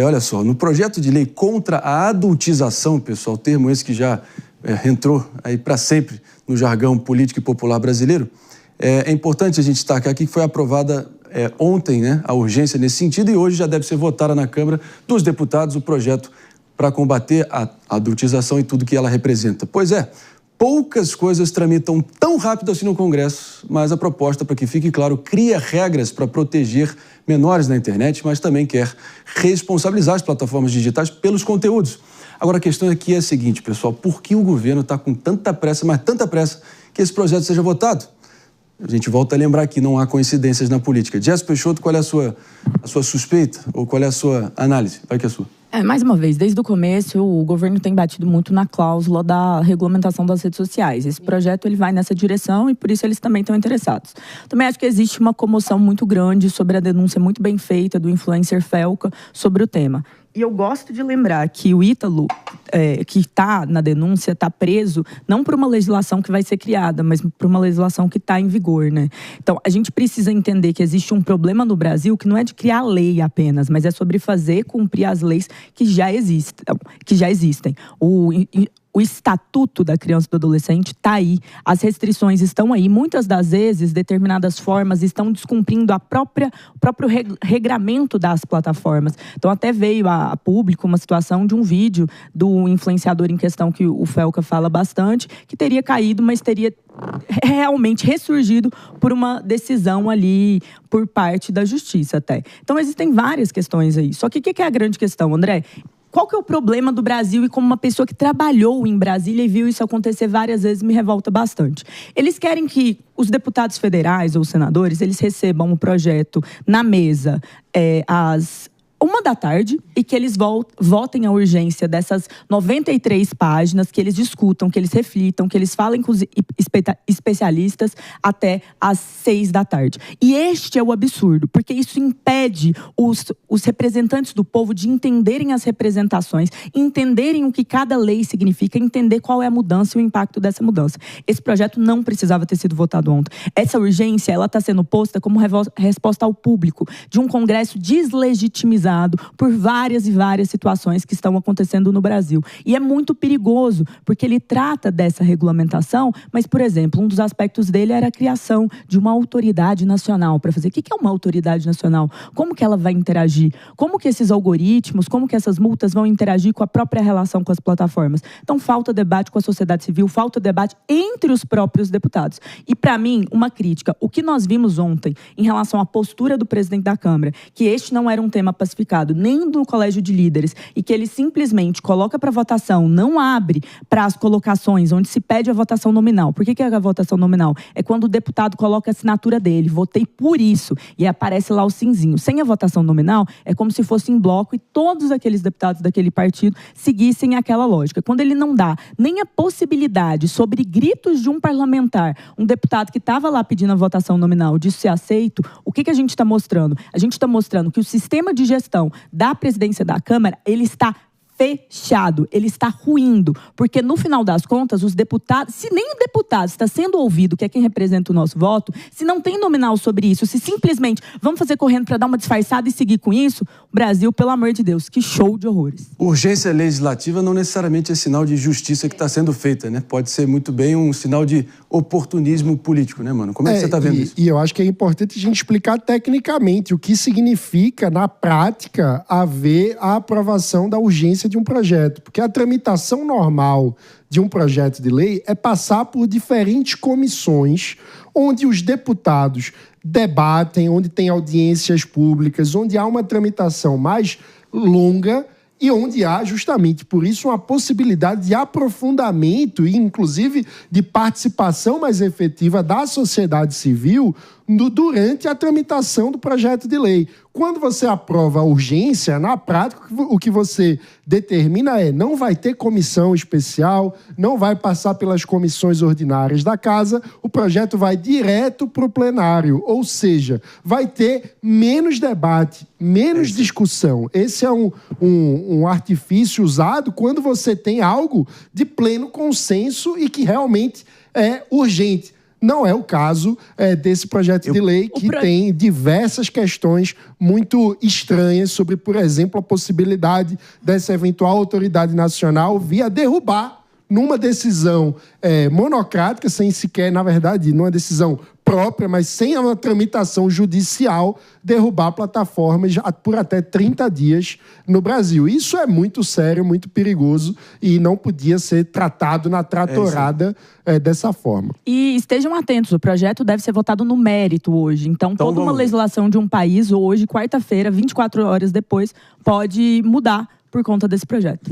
Olha só, no projeto de lei contra a adultização, pessoal, termo esse que já entrou aí para sempre no jargão político e popular brasileiro, é importante a gente destacar aqui que foi aprovada ontem, né, a urgência nesse sentido, e hoje já deve ser votada na Câmara dos Deputados o projeto para combater a adultização e tudo que ela representa. Pois é, poucas coisas tramitam tão rápido assim no Congresso, mas a proposta, para que fique claro, cria regras para proteger menores na internet, mas também quer responsabilizar as plataformas digitais pelos conteúdos. Agora, a questão aqui é a seguinte, pessoal, por que o governo está com tanta pressa, mas tanta pressa, que esse projeto seja votado? A gente volta a lembrar que não há coincidências na política. Jéssica Peixoto, qual é a sua suspeita ou qual é a sua análise? Vai que é a sua. Mais uma vez, desde o começo, o governo tem batido muito na cláusula da regulamentação das redes sociais. Esse projeto ele vai nessa direção e por isso eles também estão interessados. Também acho que existe uma comoção muito grande sobre a denúncia muito bem feita do influencer Felca sobre o tema. E eu gosto de lembrar que o Ítalo, que está na denúncia, está preso não por uma legislação que vai ser criada, mas por uma legislação que está em vigor, né? Então, a gente precisa entender que existe um problema no Brasil que não é de criar lei apenas, mas é sobre fazer cumprir as leis que já existem. O Estatuto da Criança e do Adolescente está aí, as restrições estão aí. Muitas das vezes, determinadas formas estão descumprindo o próprio regramento das plataformas. Então, até veio a público uma situação de um vídeo do influenciador em questão, que o Felca fala bastante, que teria caído, mas teria realmente ressurgido por uma decisão ali por parte da justiça até. Então, existem várias questões aí. Só que o que é a grande questão, André? Qual que é o problema do Brasil? E como uma pessoa que trabalhou em Brasília e viu isso acontecer várias vezes, me revolta bastante. Eles querem que os deputados federais ou senadores, eles recebam o projeto na mesa às 13h e que eles votem a urgência dessas 93 páginas, que eles discutam, que eles reflitam, que eles falem com os especialistas até às 18h. E este é o absurdo, porque isso impede os representantes do povo de entenderem as representações, entenderem o que cada lei significa, entender qual é a mudança e o impacto dessa mudança. Esse projeto não precisava ter sido votado ontem. Essa urgência, ela está sendo posta como resposta ao público de um Congresso deslegitimizado por várias e várias situações que estão acontecendo no Brasil. E é muito perigoso, porque ele trata dessa regulamentação, mas, por exemplo, um dos aspectos dele era a criação de uma autoridade nacional para fazer. O que é uma autoridade nacional? Como que ela vai interagir? Como que esses algoritmos, como que essas multas vão interagir com a própria relação com as plataformas? Então, falta debate com a sociedade civil, falta debate entre os próprios deputados. E, para mim, uma crítica. O que nós vimos ontem em relação à postura do presidente da Câmara, que este não era um tema pacificado, nem do Colégio de Líderes, e que ele simplesmente coloca para votação, não abre para as colocações onde se pede a votação nominal. Por que é a votação nominal? É quando o deputado coloca a assinatura dele, votei por isso, e aparece lá o simzinho. Sem a votação nominal, é como se fosse em bloco e todos aqueles deputados daquele partido seguissem aquela lógica. Quando ele não dá nem a possibilidade, sobre gritos de um parlamentar, um deputado que estava lá pedindo a votação nominal, disso ser aceito, o que a gente está mostrando? A gente está mostrando que o sistema de gestão da presidência da Câmara, ele está fechado, ele está ruindo, porque no final das contas, os deputados, se nem o deputado está sendo ouvido, que é quem representa o nosso voto, se não tem nominal sobre isso, se simplesmente vamos fazer correndo para dar uma disfarçada e seguir com isso, o Brasil, pelo amor de Deus, que show de horrores. Urgência legislativa não necessariamente é sinal de justiça que está sendo feita, né? Pode ser muito bem um sinal de oportunismo político, né, mano? Como é que você está vendo isso? E eu acho que é importante a gente explicar tecnicamente o que significa, na prática, haver a aprovação da urgência de um projeto. Porque a tramitação normal de um projeto de lei é passar por diferentes comissões onde os deputados debatem, onde tem audiências públicas, onde há uma tramitação mais longa e onde há, justamente por isso, uma possibilidade de aprofundamento e, inclusive, de participação mais efetiva da sociedade civil durante a tramitação do projeto de lei. Quando você aprova a urgência, na prática, o que você determina não vai ter comissão especial, não vai passar pelas comissões ordinárias da Casa, o projeto vai direto para o plenário, ou seja, vai ter menos debate, menos discussão. Esse é um artifício usado quando você tem algo de pleno consenso e que realmente é urgente. Não é o caso desse projeto de lei que tem diversas questões muito estranhas sobre, por exemplo, a possibilidade dessa eventual autoridade nacional via derrubar numa decisão monocrática, sem sequer, na verdade, numa decisão própria, mas sem uma tramitação judicial, derrubar plataformas por até 30 dias no Brasil. Isso é muito sério, muito perigoso e não podia ser tratado na tratorada dessa forma. E estejam atentos, o projeto deve ser votado no mérito hoje. Então toda uma legislação de um país hoje, quarta-feira, 24 horas depois, pode mudar por conta desse projeto.